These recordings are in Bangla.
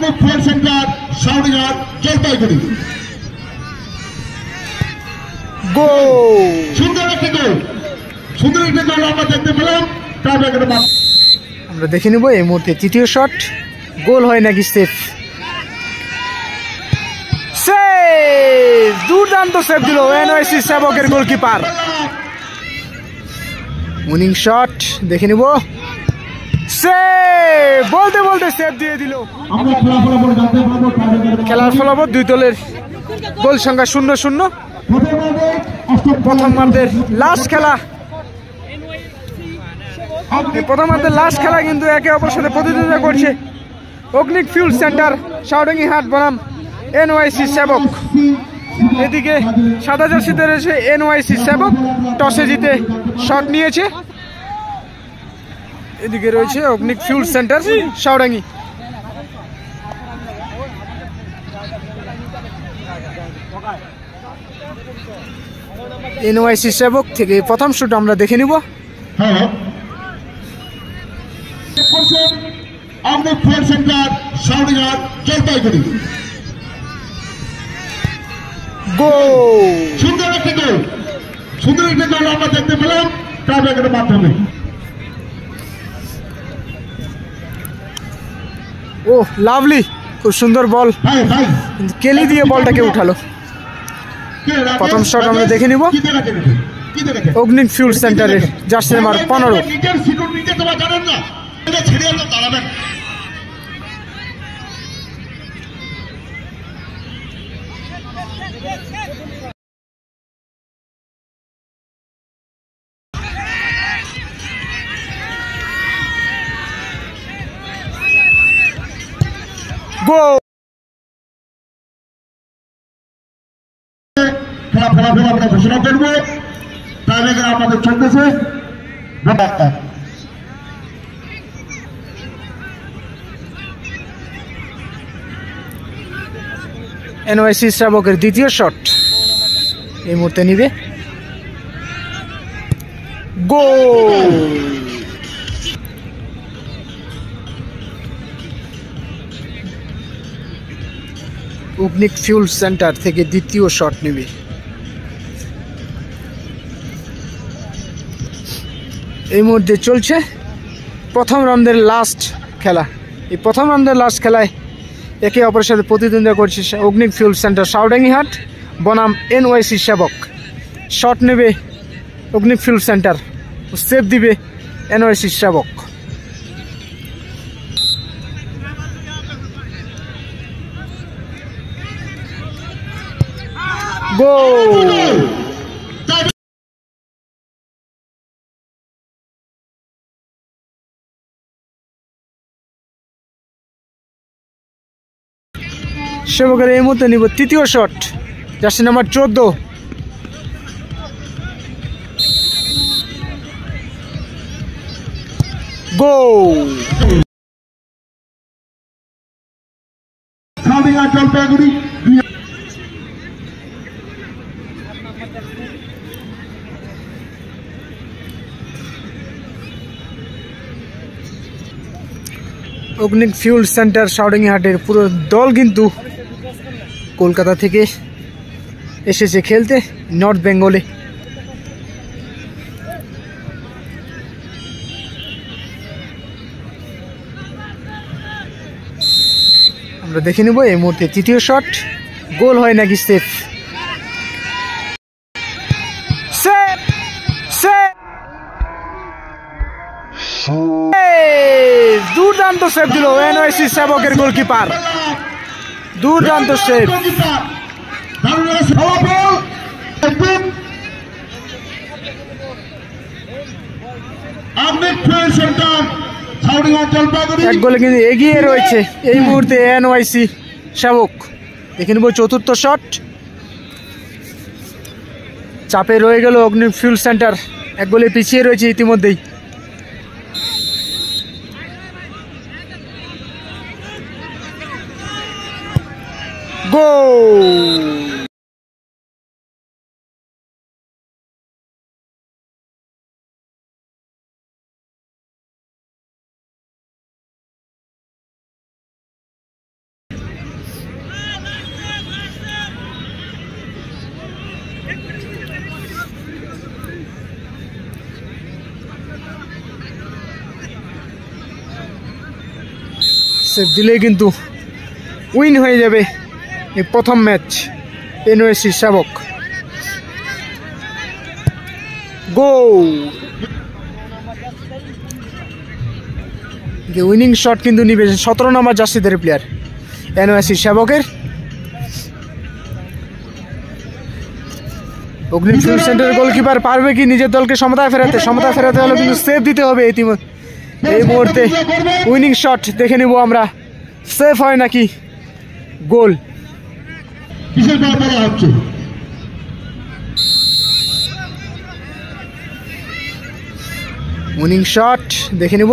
আপনি ফুয়েল সেন্টার সাউরিঘাট জলপাইগুড়ি। গোল, সুন্দর একটি গোল, সুন্দর একটি গোল আমরা দেখতে পেলাম। আমরা দেখে নিব এই মুহূর্তে তৃতীয় শট গোল হয় নাকি সেফ। সেভ, দুর্দান্ত সেভ দিল এনওয়াইসি সেবকের গোলকিপার। উইনিং শট দেখে নিব, সেভ, বলতে বলতে সেভ দিয়ে দিল। খেলার ফলাফল দুই দলের গোল সংখ্যা 0-0। প্রথমার্ধের লাস্ট খেলা, প্রথমার্ধের লাস্ট খেলা কিন্তু একে অপরের সাথে প্রতিদ্বন্দ্বিতা করছে। অগ্নিক ফিউল সেন্টার সাউডাঙ্গি হাট বনাম এনওয়াইসি সেবক। এদিকে সাদা জার্সিতে রয়েছে এনওয়াইসি সেবক, টসে জিতে শট নিয়েছে। এদিকে রয়েছে অগ্নিক ফিউল সেন্টার সাউডাঙ্গি। এনওয়াইসি সেবক থেকে প্রথম শুট আমরা দেখে নিব। অগ্নিক ফুয়েল সেন্টার সাউরিঘাট জলপাইগুড়ি। গোল, সুন্দর একটি গোল, সুন্দর একটি গোল আমরা দেখতে পেলাম টাইব্রেকারের মাধ্যমে। ও লাভলি, খুব সুন্দর বল, কিন্তু কেলি দিয়ে বলটাকে উঠালো। প্রথম শট আমরা দেখে নিব অগ্নিক ফিউল সেন্টারের জার্সি নাম্বার 15। নিজের সিটুর নিজে তোমার জানেন না, ছেড়ে তো দাঁড়াবেন। গোল, খেলা ফলাফল আমরা ঘোষণা করবো। টাইব্রেকার আমাদের চলতেছে। এনওয়াইসি সেবকের দ্বিতীয় শট এই মুহূর্তে নিবে। গোল, অগ্নিক ফিউল সেন্টার থেকে দ্বিতীয় শট নেবে। এই মুহূর্তে চলছে প্রথম রাউন্ডের লাস্ট খেলা। এই প্রথম রাউন্ডের লাস্ট খেলায় একে অপরের সাথে প্রতিদ্বন্দ্বিতা করছে অগ্নিক ফিউল সেন্টার সাউডাঙ্গি হাট বনাম এনওয়াইসি সেবক। শট নেবে অগ্নিক ফিউল সেন্টার, সেভ দিবে এনওয়াইসি সেবক। গোল, সেবকের এই মুহূর্তে নিব তৃতীয় শট, জার্সি নাম্বার 14। গোল, জলপাইগুড়ি। অগ্নিক ফিউল সেন্টার সাউডাঙ্গি হাটের পুরো দল কিন্তু কলকাতা থেকে এসেছে খেলতে নর্থ বেঙ্গলে। আমরা দেখে নেব এই মুহূর্তে তৃতীয় শট গোল হয় নাকি সেফ। সেভ, সেভ, দুর্দান্ত সেভ দিল এনওয়াইসি সেবকের গোলকিপার। দুর্দান্ত সেভ। এক গোলে কিন্তু এগিয়ে রয়েছে এই মুহূর্তে এনওয়াইসি সেবক। দেখে নেব চতুর্থ শট, চাপে রয়ে গেল অগ্নি ফিউল সেন্টার, এক গোলে পিছিয়ে রয়েছে ইতিমধ্যেই। গোল, সেভ দিলেই কিন্তু উইন হয়ে যাবে এই প্রথম ম্যাচ এনওএসি সেবক। গো উইনিং শট কিন্তু নিবে 17 নম্বর জার্সিদের প্লেয়ার এনওএসি সেবকের। অগ্নি ফিউল সেন্টারের গোলকিপার পারবে কি নিজের দলকে সমতায় ফেরাতে হলে কিন্তু সেভ দিতে হবে। এই মুহূর্তে উইনিং শট দেখে নিব আমরা, সেভ হয় নাকি গোল। উইনিং শট দেখে নিব,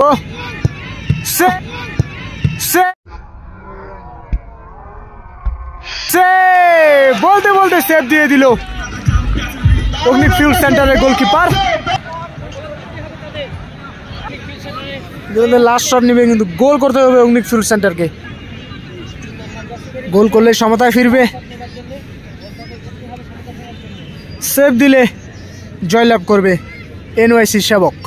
বলতে বলতে সেভ দিয়ে দিল অগ্নি ফিউল সেন্টারের গোলকিপার। লাস্ট শট নিবে কিন্তু গোল করতে হবে অগ্নি ফিউল সেন্টারকে, গোল করলে সমতায় ফিরবে, সেভ দিলে জয়লাভ করবে এনওআইসি সেবক।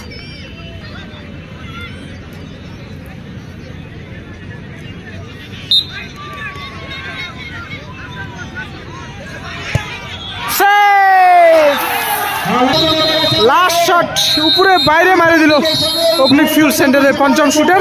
লাস্ট শট উপরে বাইরে মারে দিল অগ্নি ফিউল সেন্টারের পঞ্চম শুটার।